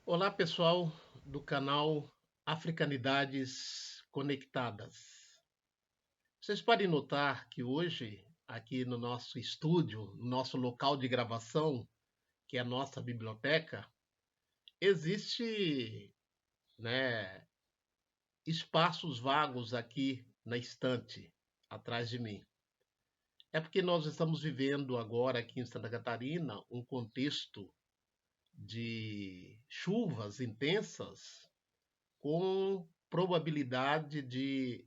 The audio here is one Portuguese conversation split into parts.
Olá, pessoal do canal Africanidades Conectadas. Vocês podem notar que hoje, aqui no nosso estúdio, no nosso local de gravação, que é a nossa biblioteca, existe, né, espaços vagos aqui na estante, atrás de mim. É porque nós estamos vivendo agora aqui em Santa Catarina um contexto de chuvas intensas com probabilidade de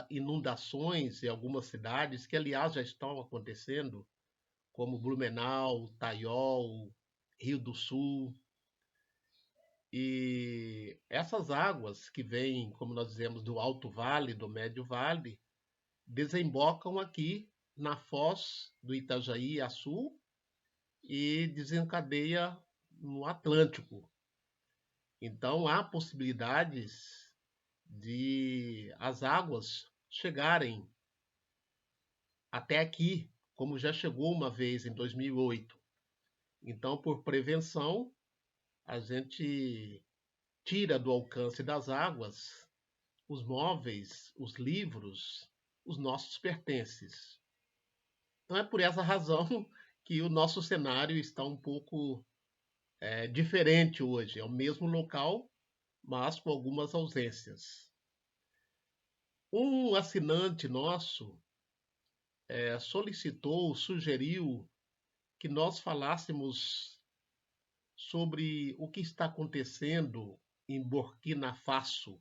inundações em algumas cidades, que aliás já estão acontecendo, como Blumenau, Taiol, Rio do Sul. E essas águas que vêm, como nós dizemos, do Alto Vale, do Médio Vale, desembocam aqui na foz do Itajaí a sul e desencadeia no Atlântico. Então há possibilidades de as águas chegarem até aqui, como já chegou uma vez em 2008. Então, por prevenção, a gente tira do alcance das águas os móveis, os livros, os nossos pertences. Então, é por essa razão que o nosso cenário está um pouco diferente hoje. É o mesmo local, mas com algumas ausências. Um assinante nosso solicitou, sugeriu que nós falássemos sobre o que está acontecendo em Burkina Faso.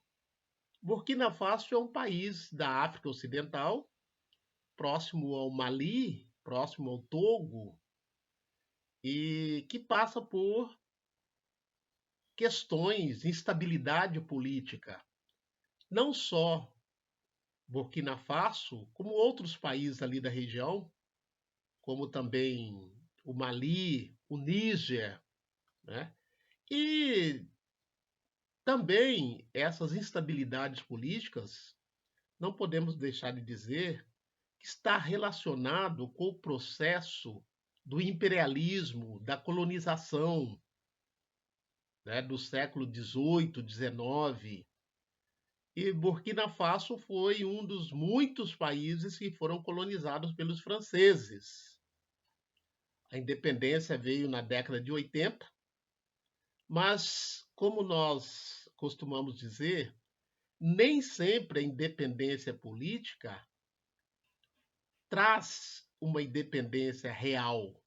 Burkina Faso é um país da África Ocidental, próximo ao Mali, próximo ao Togo, e que passa por questões de instabilidade política. Não só Burkina Faso, como outros países ali da região, como também o Mali, o Níger, né? E também essas instabilidades políticas, não podemos deixar de dizer que está relacionado com o processo do imperialismo, da colonização, né, do século XVIII, XIX. E Burkina Faso foi um dos muitos países que foram colonizados pelos franceses. A independência veio na década de 80, mas, como nós costumamos dizer, nem sempre a independência política traz uma independência real.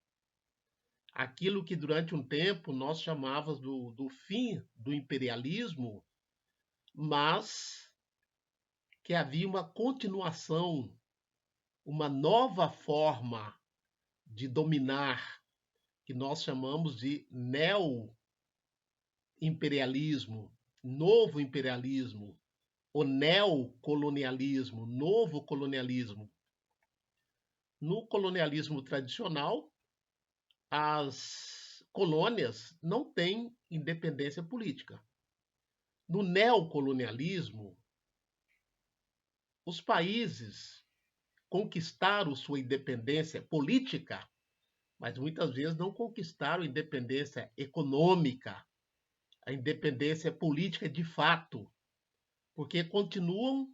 Aquilo que durante um tempo nós chamávamos do fim do imperialismo, mas que havia uma continuação, uma nova forma de dominar, que nós chamamos de neo-imperialismo, novo imperialismo, o neocolonialismo, novo colonialismo. No colonialismo tradicional, as colônias não têm independência política. No neocolonialismo, os países conquistaram sua independência política, mas muitas vezes não conquistaram a independência econômica, a independência política de fato, porque continuam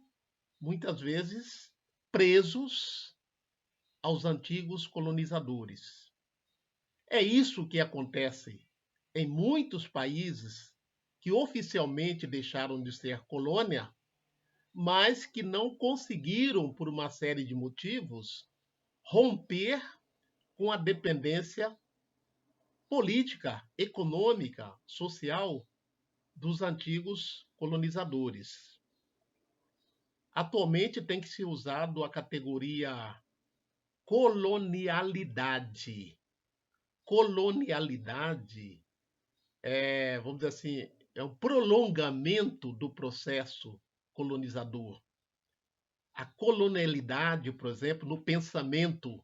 muitas vezes presos aos antigos colonizadores. É isso que acontece em muitos países que oficialmente deixaram de ser colônia, mas que não conseguiram, por uma série de motivos, romper com a dependência política, econômica, social dos antigos colonizadores. Atualmente tem que ser usado a categoria colonialidade. Colonialidade vamos dizer assim, é um prolongamento do processo colonizador. A colonialidade, por exemplo, no pensamento,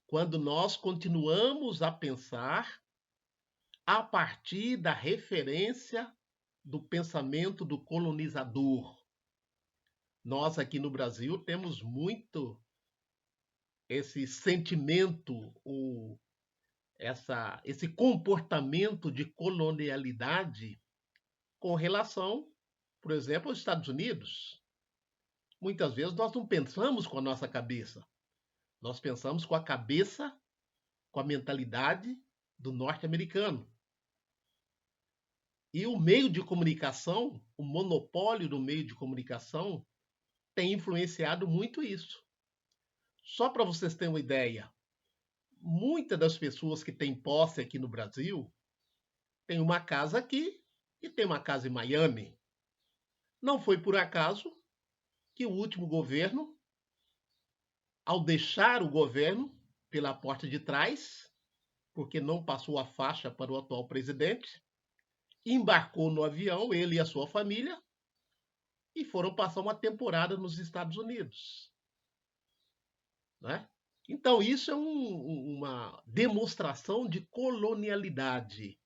quando nós continuamos a pensar a partir da referência do pensamento do colonizador. Nós aqui no Brasil temos muito esse sentimento, esse comportamento de colonialidade com relação, por exemplo, aos Estados Unidos. Muitas vezes nós não pensamos com a nossa cabeça, nós pensamos com a cabeça, com a mentalidade do norte-americano. E o meio de comunicação, o monopólio do meio de comunicação, tem influenciado muito isso. Só para vocês terem uma ideia, muitas das pessoas que têm posse aqui no Brasil têm uma casa aqui e tem uma casa em Miami. Não foi por acaso que o último governo, ao deixar o governo pela porta de trás, porque não passou a faixa para o atual presidente, embarcou no avião, ele e a sua família, e foram passar uma temporada nos Estados Unidos. Né? Então, isso é uma demonstração de colonialidade.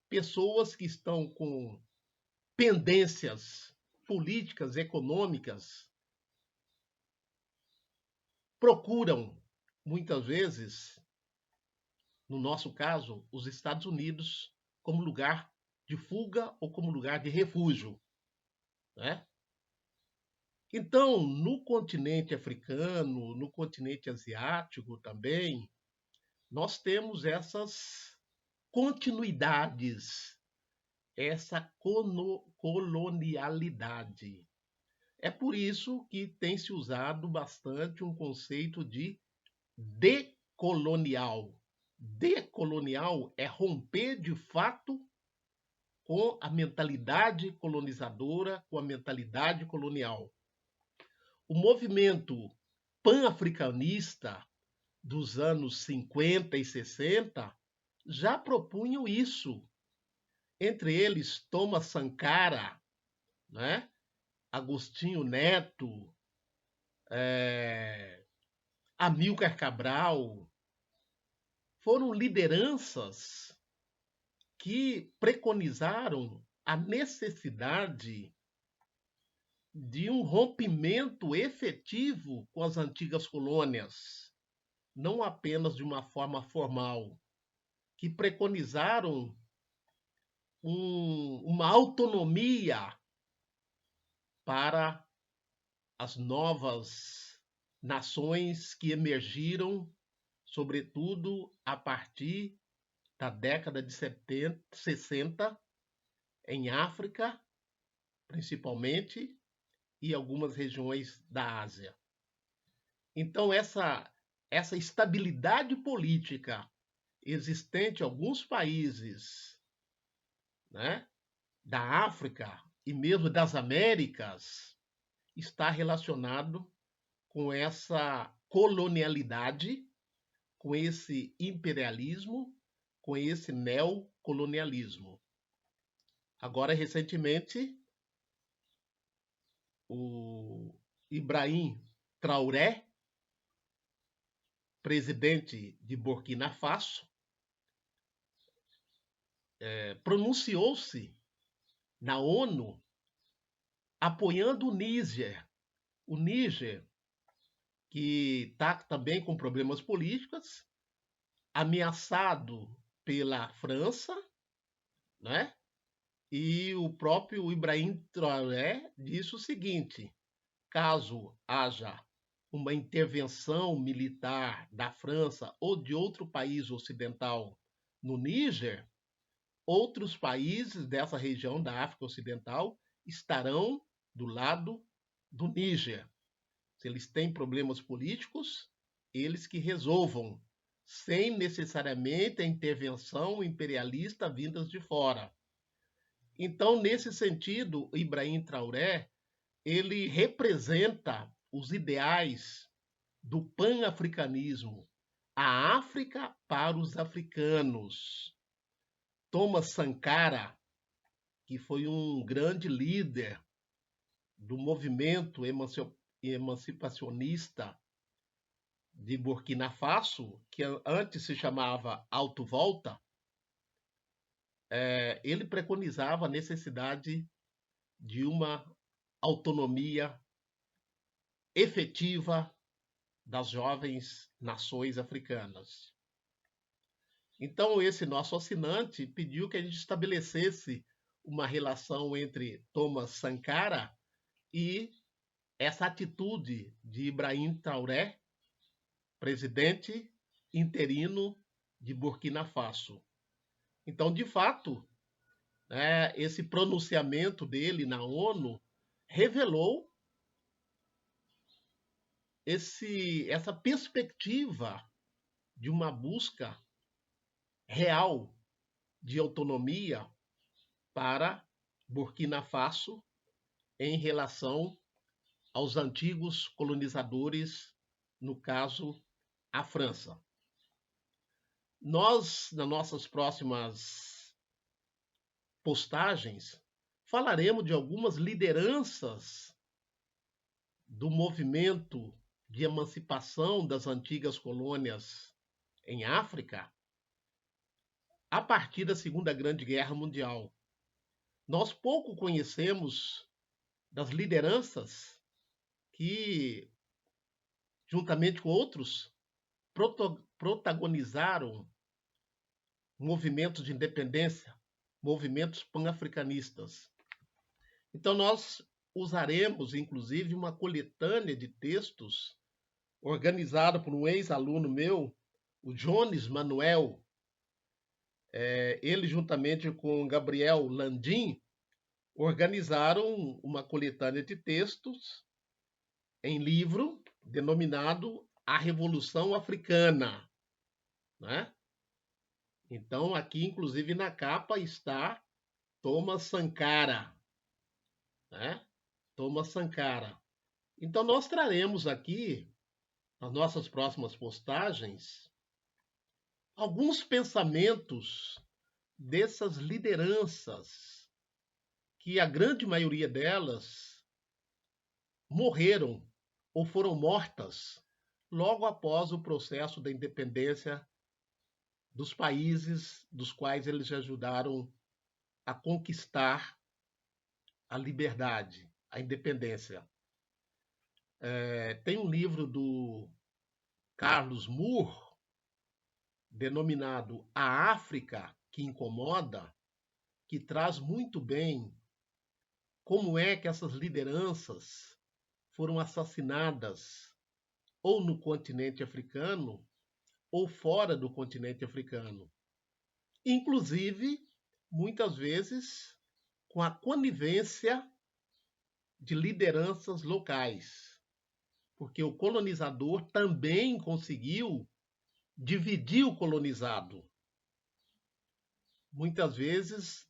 Pessoas que estão com pendências políticas, econômicas, procuram, muitas vezes, no nosso caso, os Estados Unidos como lugar de fuga ou como lugar de refúgio. Né? Então, no continente africano, no continente asiático também, nós temos essas continuidades, essa colonialidade. É por isso que tem se usado bastante um conceito de decolonial. Decolonial é romper de fato com a mentalidade colonizadora, com a mentalidade colonial. O movimento pan-africanista dos anos 50 e 60 já propunham isso. Entre eles, Thomas Sankara, né? Agostinho Neto, Amílcar Cabral, foram lideranças que preconizaram a necessidade de um rompimento efetivo com as antigas colônias, não apenas de uma forma formal, que preconizaram uma autonomia para as novas nações que emergiram, sobretudo a partir da década de 70, 60, em África, principalmente, e algumas regiões da Ásia. Então, essa estabilidade política existente em alguns países, né, da África e mesmo das Américas está relacionado com essa colonialidade, com esse imperialismo, com esse neocolonialismo. Agora, recentemente, o Ibrahim Traoré, presidente de Burkina Faso, pronunciou-se na ONU apoiando o Níger. O Níger, que está também com problemas políticos, ameaçado pela França, né? E o próprio Ibrahim Traoré disse o seguinte: caso haja uma intervenção militar da França ou de outro país ocidental no Níger, outros países dessa região da África Ocidental estarão do lado do Níger. Se eles têm problemas políticos, eles que resolvam, sem necessariamente a intervenção imperialista vindas de fora. Então, nesse sentido, Ibrahim Traoré, ele representa os ideais do pan-africanismo, a África para os africanos. Thomas Sankara, que foi um grande líder do movimento emancipacionista de Burkina Faso, que antes se chamava Alto Volta, ele preconizava a necessidade de uma autonomia efetiva das jovens nações africanas. Então, esse nosso assinante pediu que a gente estabelecesse uma relação entre Thomas Sankara e essa atitude de Ibrahim Traoré, presidente interino de Burkina Faso. Então, de fato, né, esse pronunciamento dele na ONU revelou essa perspectiva de uma busca real de autonomia para Burkina Faso em relação aos antigos colonizadores, no caso, a França. Nós, nas nossas próximas postagens, falaremos de algumas lideranças do movimento de emancipação das antigas colônias em África a partir da Segunda Grande Guerra Mundial. Nós pouco conhecemos das lideranças que, juntamente com outros, protagonizaram movimentos de independência, movimentos pan-africanistas. Então, nós usaremos, inclusive, uma coletânea de textos organizada por um ex-aluno meu, o Jones Manuel. Ele, juntamente com Gabriel Landim, organizaram uma coletânea de textos em livro denominado A Revolução Africana, né? Então, aqui, inclusive, na capa está Thomas Sankara, né? Thomas Sankara. Então, nós traremos aqui, nas nossas próximas postagens, alguns pensamentos dessas lideranças, que a grande maioria delas morreram ou foram mortas logo após o processo da independência dos países dos quais eles ajudaram a conquistar a liberdade, a independência. Tem um livro do Carlos Moore, denominado A África que Incomoda, que traz muito bem como é que essas lideranças foram assassinadas ou no continente africano ou fora do continente africano. Inclusive, muitas vezes, com a conivência de lideranças locais, porque o colonizador também conseguiu dividir o colonizado. Muitas vezes,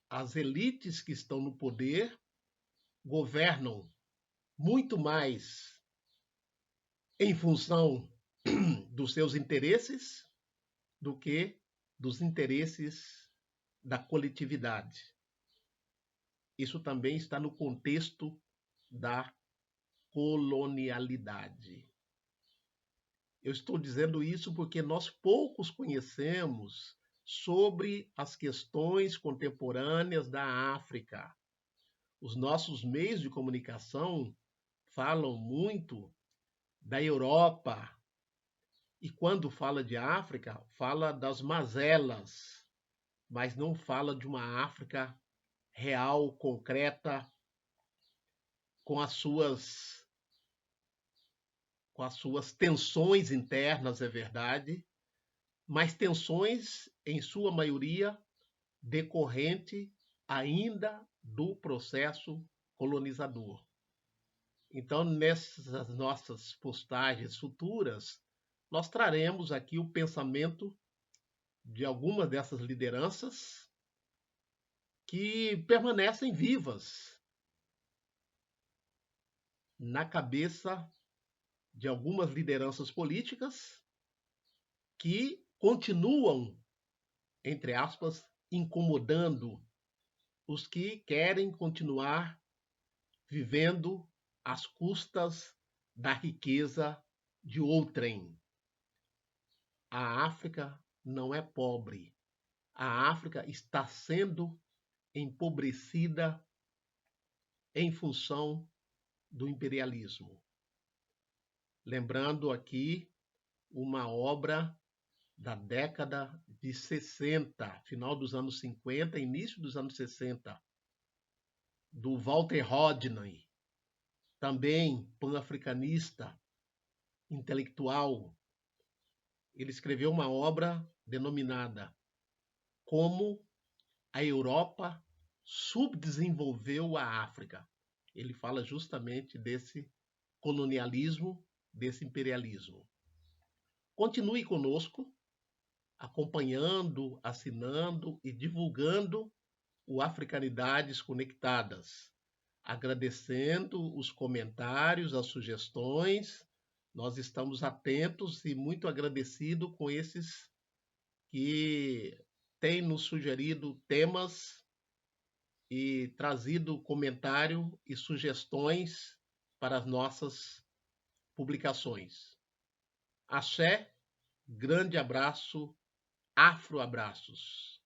as elites que estão no poder governam muito mais em função dos seus interesses do que dos interesses da coletividade. Isso também está no contexto da colonialidade. Eu estou dizendo isso porque nós poucos conhecemos sobre as questões contemporâneas da África. Os nossos meios de comunicação falam muito da Europa, e quando fala de África, fala das mazelas, mas não fala de uma África real, concreta, com as suas tensões internas, é verdade, mas tensões, em sua maioria, decorrente ainda do processo colonizador. Então, nessas nossas postagens futuras, nós traremos aqui o pensamento de algumas dessas lideranças que permanecem vivas na cabeça de algumas lideranças políticas que continuam, entre aspas, incomodando os que querem continuar vivendo às custas da riqueza de outrem. A África não é pobre. A África está sendo empobrecida em função do imperialismo. Lembrando aqui uma obra da década de 60, final dos anos 50, início dos anos 60, do Walter Rodney, também pan-africanista, intelectual. Ele escreveu uma obra denominada Como a Europa subdesenvolveu a África. Ele fala justamente desse colonialismo, desse imperialismo. Continue conosco, acompanhando, assinando e divulgando o Africanidades Conectadas, agradecendo os comentários, as sugestões. Nós estamos atentos e muito agradecidos com esses que têm nos sugerido temas e trazido comentário e sugestões para as nossas publicações. Axé, grande abraço, afro abraços.